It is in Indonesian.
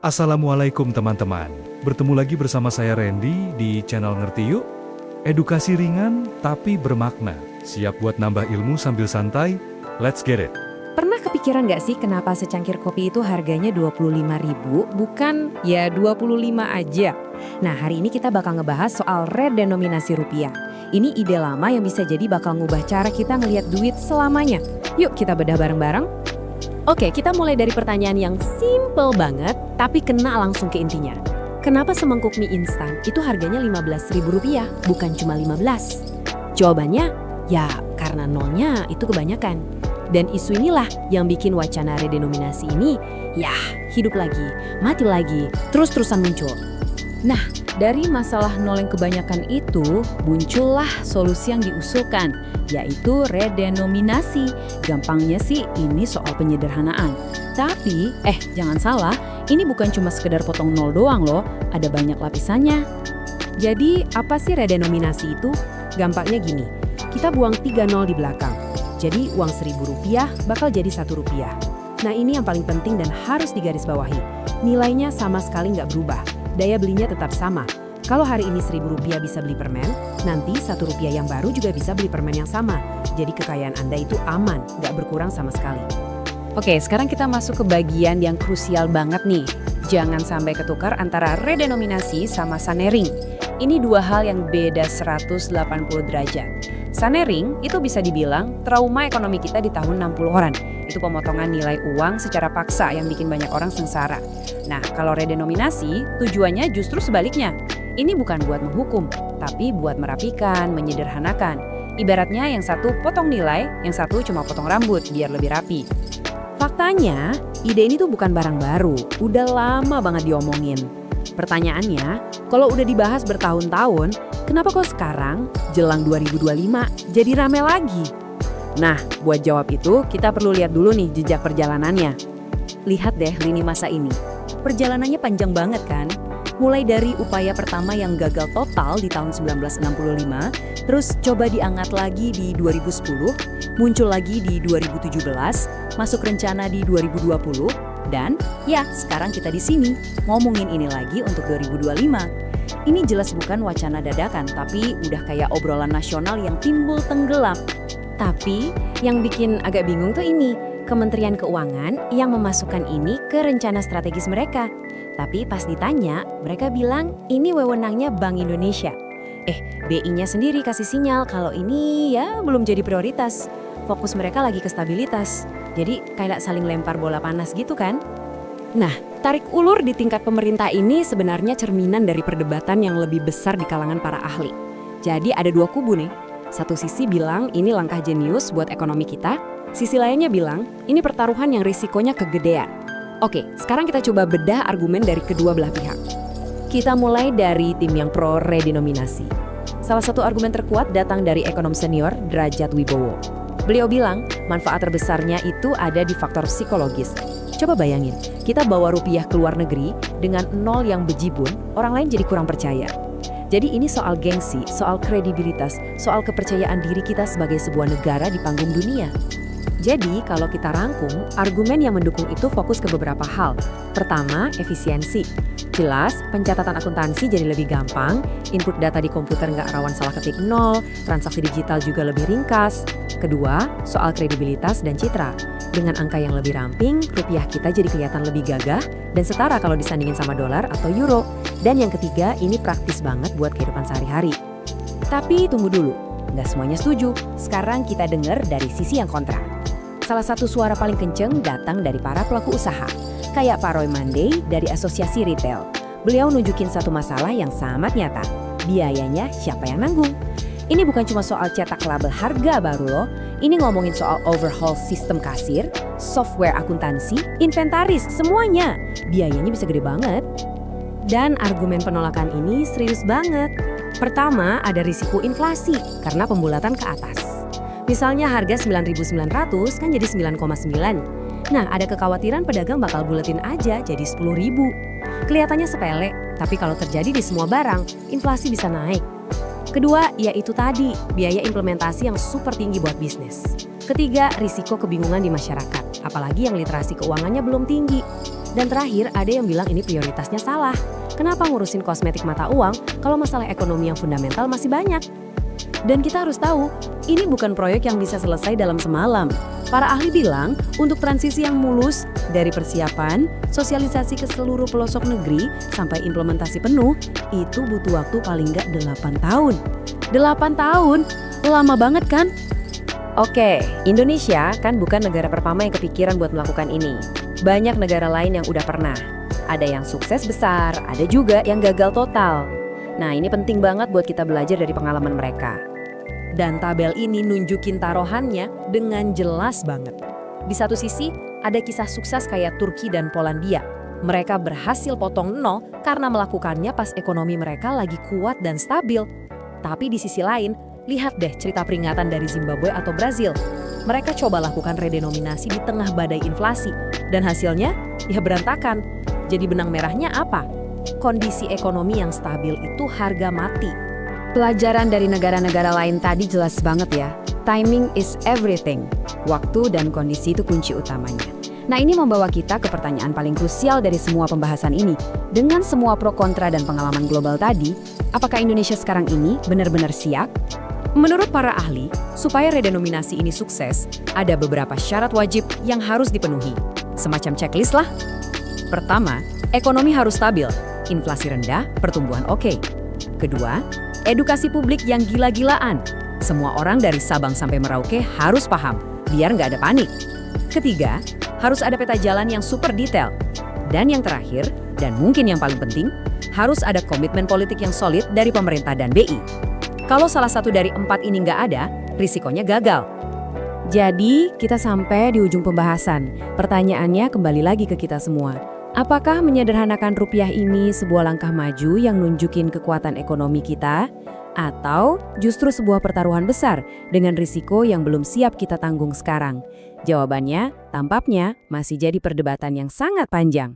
Assalamualaikum teman-teman. Bertemu lagi bersama saya Randy di channel Ngerti Yuk. Edukasi ringan tapi bermakna. Siap buat nambah ilmu sambil santai? Let's get it. Pernah kepikiran nggak sih kenapa secangkir kopi itu harganya 25.000 bukan ya 25 aja? Nah, hari ini kita bakal ngebahas soal redenominasi rupiah. Ini ide lama yang bisa jadi bakal ngubah cara kita ngelihat duit selamanya. Yuk kita bedah bareng-bareng. Oke, kita mulai dari pertanyaan yang simple banget, tapi kena langsung ke intinya. Kenapa semangkuk mie instan itu harganya Rp15.000, bukan cuma 15? Jawabannya, ya karena nolnya itu kebanyakan. Dan isu inilah yang bikin wacana redenominasi ini, ya hidup lagi, mati lagi, terus-terusan muncul. Nah, dari masalah nol yang kebanyakan itu, muncullah solusi yang diusulkan, yaitu redenominasi. Gampangnya sih ini soal penyederhanaan. Tapi, jangan salah, ini bukan cuma sekedar potong nol doang loh, ada banyak lapisannya. Jadi, apa sih redenominasi itu? Gampangnya gini, kita buang 3 nol di belakang. Jadi, uang Rp1.000 bakal jadi Rp1. Nah, ini yang paling penting dan harus digarisbawahi. Nilainya sama sekali nggak berubah. Daya belinya tetap sama. Kalau hari ini Rp1.000 bisa beli permen, nanti Rp1 yang baru juga bisa beli permen yang sama. Jadi kekayaan Anda itu aman, nggak berkurang sama sekali. Oke, sekarang kita masuk ke bagian yang krusial banget nih. Jangan sampai ketukar antara redenominasi sama sanering. Ini dua hal yang beda 180 derajat. Sanering itu bisa dibilang trauma ekonomi kita di tahun 60-an. Itu pemotongan nilai uang secara paksa yang bikin banyak orang sengsara. Nah, kalau redenominasi, tujuannya justru sebaliknya. Ini bukan buat menghukum, tapi buat merapikan, menyederhanakan. Ibaratnya yang satu potong nilai, yang satu cuma potong rambut biar lebih rapi. Faktanya, ide ini tuh bukan barang baru, udah lama banget diomongin. Pertanyaannya, kalau udah dibahas bertahun-tahun, kenapa kok sekarang, jelang 2025, jadi rame lagi? Nah, buat jawab itu, kita perlu lihat dulu nih jejak perjalanannya. Lihat deh lini masa ini. Perjalanannya panjang banget kan? Mulai dari upaya pertama yang gagal total di tahun 1965, terus coba diangkat lagi di 2010, muncul lagi di 2017, masuk rencana di 2020, dan ya sekarang kita di sini ngomongin ini lagi untuk 2025. Ini jelas bukan wacana dadakan, tapi udah kayak obrolan nasional yang timbul tenggelam. Tapi yang bikin agak bingung tuh ini, Kementerian Keuangan yang memasukkan ini ke rencana strategis mereka. Tapi pas ditanya, mereka bilang ini wewenangnya Bank Indonesia. BI-nya sendiri kasih sinyal kalau ini ya belum jadi prioritas. Fokus mereka lagi ke stabilitas. Jadi kayak saling lempar bola panas gitu kan? Nah, tarik ulur di tingkat pemerintah ini sebenarnya cerminan dari perdebatan yang lebih besar di kalangan para ahli. Jadi ada dua kubu nih. Satu sisi bilang ini langkah jenius buat ekonomi kita, sisi lainnya bilang ini pertaruhan yang risikonya kegedean. Oke, sekarang kita coba bedah argumen dari kedua belah pihak. Kita mulai dari tim yang pro redenominasi. Salah satu argumen terkuat datang dari ekonom senior Derajat Wibowo. Beliau bilang manfaat terbesarnya itu ada di faktor psikologis. Coba bayangin, kita bawa rupiah ke luar negeri dengan nol yang bejibun, orang lain jadi kurang percaya. Jadi ini soal gengsi, soal kredibilitas, soal kepercayaan diri kita sebagai sebuah negara di panggung dunia. Jadi kalau kita rangkum, argumen yang mendukung itu fokus ke beberapa hal. Pertama, efisiensi. Jelas, pencatatan akuntansi jadi lebih gampang, input data di komputer nggak rawan salah ketik nol, transaksi digital juga lebih ringkas. Kedua, soal kredibilitas dan citra. Dengan angka yang lebih ramping, rupiah kita jadi kelihatan lebih gagah dan setara kalau disandingin sama dolar atau euro. Dan yang ketiga, ini praktis banget buat kehidupan sehari-hari. Tapi tunggu dulu, nggak semuanya setuju. Sekarang kita dengar dari sisi yang kontra. Salah satu suara paling kenceng datang dari para pelaku usaha, kayak Pak Roy Mandey dari Asosiasi Retail. Beliau nunjukin satu masalah yang sangat nyata, biayanya siapa yang nanggung? Ini bukan cuma soal cetak label harga baru loh, ini ngomongin soal overhaul sistem kasir, software akuntansi, inventaris, semuanya. Biayanya bisa gede banget. Dan argumen penolakan ini serius banget. Pertama, ada risiko inflasi karena pembulatan ke atas. Misalnya harga 9.900 kan jadi 9,9. Nah, ada kekhawatiran pedagang bakal buletin aja jadi 10.000. Kelihatannya sepele, tapi kalau terjadi di semua barang, inflasi bisa naik. Kedua, yaitu tadi, biaya implementasi yang super tinggi buat bisnis. Ketiga, risiko kebingungan di masyarakat, apalagi yang literasi keuangannya belum tinggi. Dan terakhir, ada yang bilang ini prioritasnya salah. Kenapa ngurusin kosmetik mata uang kalau masalah ekonomi yang fundamental masih banyak? Dan kita harus tahu, ini bukan proyek yang bisa selesai dalam semalam. Para ahli bilang, untuk transisi yang mulus, dari persiapan, sosialisasi ke seluruh pelosok negeri, sampai implementasi penuh, itu butuh waktu paling nggak 8 tahun. 8 tahun? Lama banget kan? Oke, Indonesia kan bukan negara pertama yang kepikiran buat melakukan ini. Banyak negara lain yang udah pernah. Ada yang sukses besar, ada juga yang gagal total. Nah, ini penting banget buat kita belajar dari pengalaman mereka. Dan tabel ini nunjukin taruhannya dengan jelas banget. Di satu sisi, ada kisah sukses kayak Turki dan Polandia. Mereka berhasil potong nol karena melakukannya pas ekonomi mereka lagi kuat dan stabil. Tapi di sisi lain, lihat deh cerita peringatan dari Zimbabwe atau Brazil. Mereka coba lakukan redenominasi di tengah badai inflasi. Dan hasilnya, ya berantakan. Jadi benang merahnya apa? Kondisi ekonomi yang stabil itu harga mati. Pelajaran dari negara-negara lain tadi jelas banget ya. Timing is everything. Waktu dan kondisi itu kunci utamanya. Nah, ini membawa kita ke pertanyaan paling krusial dari semua pembahasan ini. Dengan semua pro kontra dan pengalaman global tadi, apakah Indonesia sekarang ini benar-benar siap? Menurut para ahli, supaya redenominasi ini sukses, ada beberapa syarat wajib yang harus dipenuhi. Semacam checklist lah. Pertama, ekonomi harus stabil, inflasi rendah, pertumbuhan oke. Kedua, edukasi publik yang gila-gilaan. Semua orang dari Sabang sampai Merauke harus paham, biar nggak ada panik. Ketiga, harus ada peta jalan yang super detail. Dan yang terakhir, dan mungkin yang paling penting, harus ada komitmen politik yang solid dari pemerintah dan BI. Kalau salah satu dari 4 ini nggak ada, risikonya gagal. Jadi, kita sampai di ujung pembahasan. Pertanyaannya kembali lagi ke kita semua. Apakah menyederhanakan rupiah ini sebuah langkah maju yang nunjukin kekuatan ekonomi kita? Atau justru sebuah pertaruhan besar dengan risiko yang belum siap kita tanggung sekarang? Jawabannya, tampaknya masih jadi perdebatan yang sangat panjang.